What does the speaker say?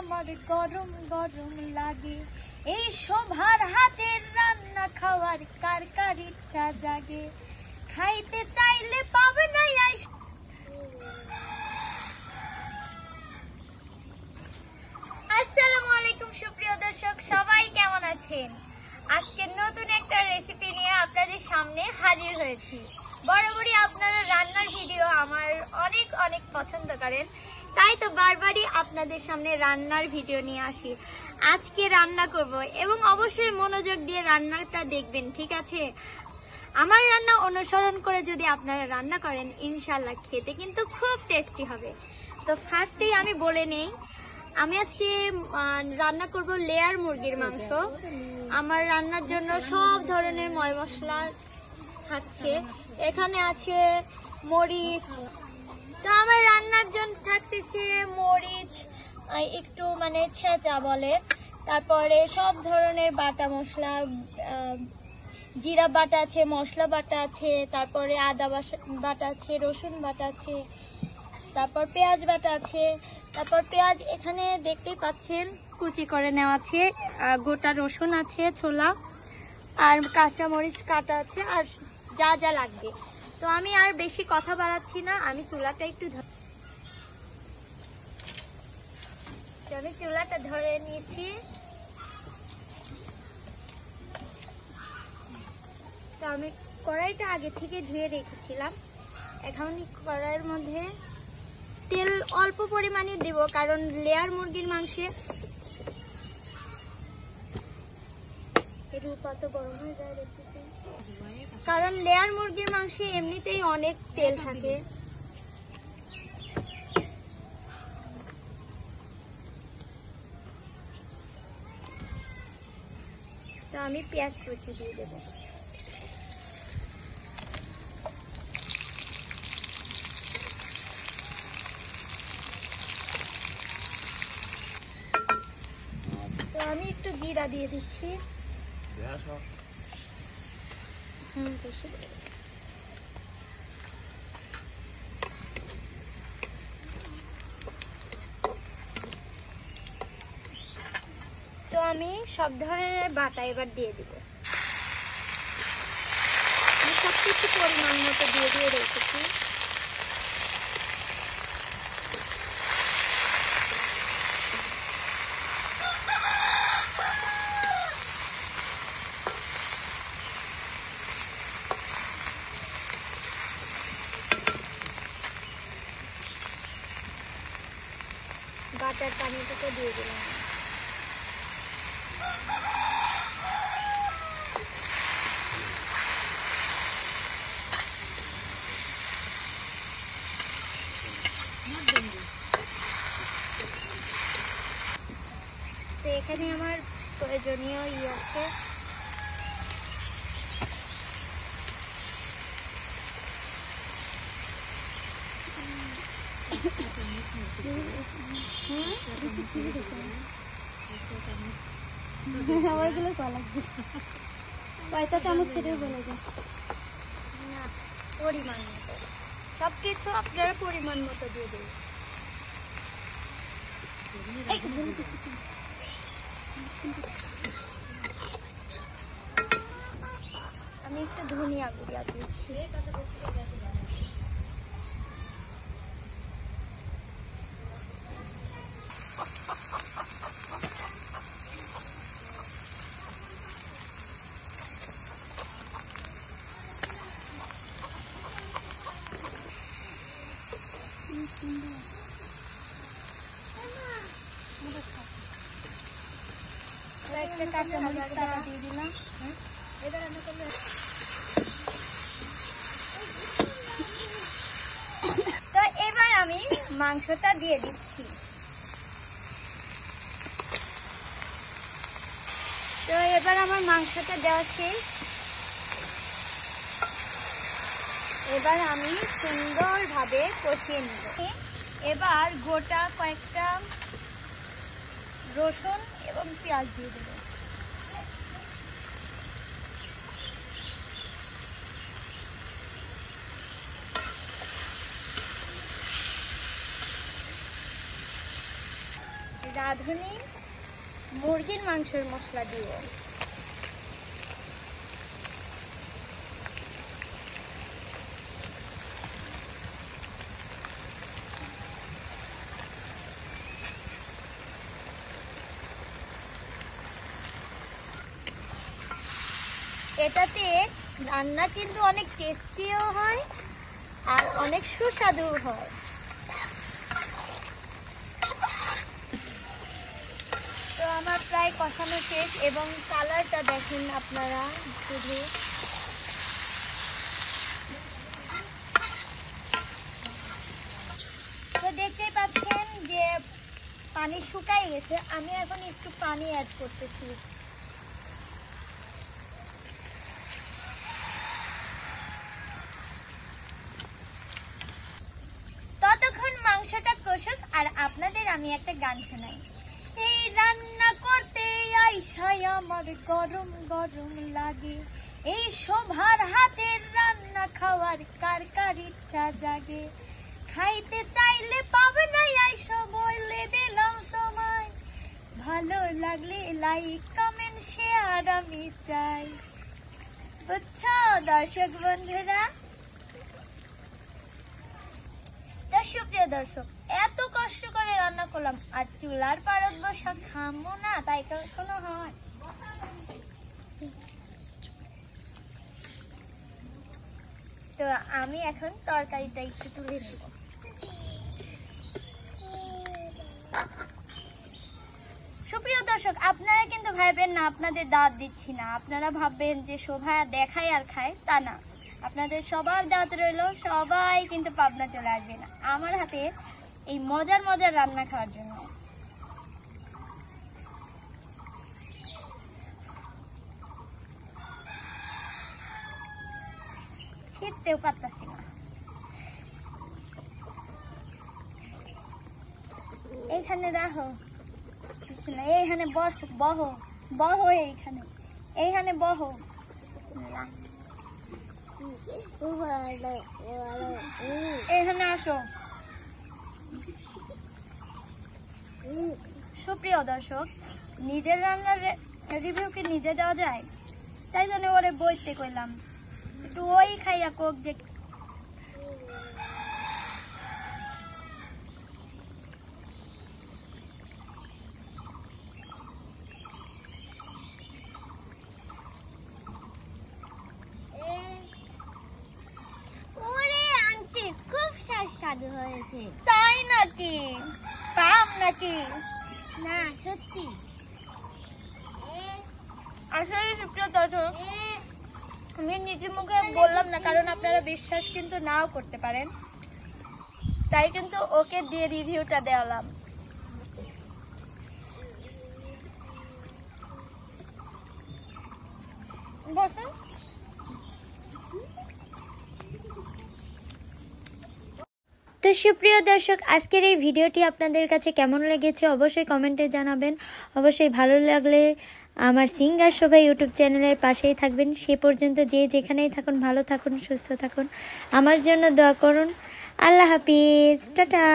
আমার গরম গরম লাগে, এই শোভার হাতের রান্না খাওয়ার কার কার ইচ্ছা জাগে, খাইতে চাইলে পাবে না। আসসালামু আলাইকুম সুপ্রিয় দর্শক, সবাই কেমন আছেন? আজকে নতুন একটা রেসিপি নিয়ে আপনাদের সামনে হাজির হয়েছি। বরাবরই আপনারা রান্নার ভিডিও আমার অনেক অনেক পছন্দ করেন, তাই তো বারবারই আপনাদের সামনে রান্নার ভিডিও নিয়ে আসি। আজকে রান্না করব এবং অবশ্যই মনোযোগ দিয়ে রান্নাটা দেখবেন, ঠিক আছে? আমার রান্না অনুসরণ করে যদি আপনারা রান্না করেন, ইনশাল্লাহ খেতে কিন্তু খুব টেস্টি হবে। তো ফার্স্টেই আমি বলে নেই, আমি আজকে রান্না করব লেয়ার মুরগির মাংস। আমার রান্নার জন্য সব ধরনের ময় মশলা থাকছে। এখানে আছে মরিচ, তো আমার রান্নার জন্য থাকতেছে মরিচ একটু ছেঁচা বলে, তারপরে সব ধরনের বাটা মশলা, জিরা বাটা আছে, মশলা বাটা আছে, তারপরে আদা বাটা আছে, রসুন বাটা আছে, তারপর পেঁয়াজ বাটা আছে, তারপর পেঁয়াজ এখানে দেখতেই পাচ্ছেন কুচি করে নেওয়া আছে, গোটা রসুন আছে ছোলা, আর কাঁচা মরিচ কাটা আছে, আর যা যা লাগবে। তো আমি আর বেশি কথা বাড়াচ্ছি না, আমি চুলাটা ধরে নিয়েছি। তো আমি কড়াইটা আগে থেকে ধুয়ে রেখেছিলাম। এখন কড়াইয়ের মধ্যে তেল অল্প পরিমাণে দেব, কারণ লেয়ার মুরগির মাংসে এমনিতেই অনেক তেল থাকে। তো আমি পেঁয়াজ কুচি দিয়ে দেবো। তো আমি একটু জিরা দিয়ে দিচ্ছি। তো আমি সব ধরনের বাটা এবার দিয়ে দিব। আমি সবকিছু পরিমাণ মতো দিয়ে রেখেছি। বাটার পানিটাকে দিয়ে দিলাম। তো এখানে আমার প্রয়োজনীয় আছে, ওইগুলো কয়টা চামচ সেটাও বলে দেন না, পরিমাণ মতো সবকিছু আপনারা পরিমাণ মতো দিয়ে দেবেন। আমি একটু ধনিয়া গুঁড়া দিচ্ছি। একটা কাঁচা মরিচ কাটা দিয়ে দিলাম। তো এবার আমি মাংসটা দিয়ে দিচ্ছি। তো এবার আমার মাংসটা দেওয়া শেষ। এবার আমি সুন্দরভাবে কষিয়ে নিব। এবার গোটা কয়েকটা রসুন এবং পেঁয়াজ দিয়ে দেব। রাঁধুনি মুরগির মাংসের মশলা দিব। এটাতে রান্না কিন্তু অনেক টেস্টিও হয় আর অনেক সুস্বাদু হয়। তো আমার প্রায় কষানো শেষ এবং কালারটা দেখেন আপনারা শুধু। তো দেখতেই পাচ্ছেন যে পানি শুকাই গেছে, আমি এখন একটু পানি অ্যাড করতেছি। ততক্ষণ মাংসটা কষুক আর আপনাদের আমি একটা গান শোনাই। এই রান্না করতে আইসাই আমার গরম গরম লাগে, এই শোভার হাতের রান্না খাওয়ার কার কার ইচ্ছা জাগে, খাইতে চাইলে পাবে না আইসা বলে দিলাম তোমায়, ভালো লাগলে লাইক কমেন্ট শেয়ার আমি চাই। বুঝছো দর্শক বন্ধুরা? সুপ্রিয় দর্শক, এত কষ্ট করে রান্না করলাম আর চুলার পারদ বসা খামো না, তাই কখনো হয়? তো আমি এখন তরকারিটা একটু তুলে নেব। সুপ্রিয় দর্শক, আপনারা কিন্তু ভাববেন না আপনাদের দাঁত দিচ্ছি না, আপনারা ভাববেন যে শোভা দেখায় আর খায়, তা না। আপনাদের সবার দাঁত রইল, সবাই কিন্তু পাবনা চলে আসবে না আমার হাতে এই মজার মজার রান্না খাওয়ার জন্য। ছিটতেও পারতাছি না। এইখানে রাখো, এইখানে বহো বহো, এইখানে বহো। এখানে আসো। সুপ্রিয় দর্শক, নিজের রান্নার রিভিউ কি নিজে দেওয়া যায়? তাই জন্য ওরে বইতে কইলাম একটু ওই খাইয়া কোক যে। তাই নাকি? পাম নাকি? না সত্যি। আসলে সুপ্রিয় দর্শক, আমি নিজে মুখে বললাম না, কারণ আপনারা বিশ্বাস কিন্তু নাও করতে পারেন, তাই কিন্তু ওকে দিয়ে রিভিউটা দেওয়ালাম। বসুন। তো সুপ্রিয় দর্শক, আজকের এই ভিডিওটি আপনাদের কাছে কেমন লেগেছে অবশ্যই কমেন্টে জানাবেন। অবশ্যই ভালো লাগলে আমার সিঙ্গার শোভা ইউটিউব চ্যানেলের পাশেই থাকবেন। সে পর্যন্ত যে যেখানেই থাকুন ভালো থাকুন, সুস্থ থাকুন, আমার জন্য দোয়া করুন। আল্লাহ হাফিজ, টাটা।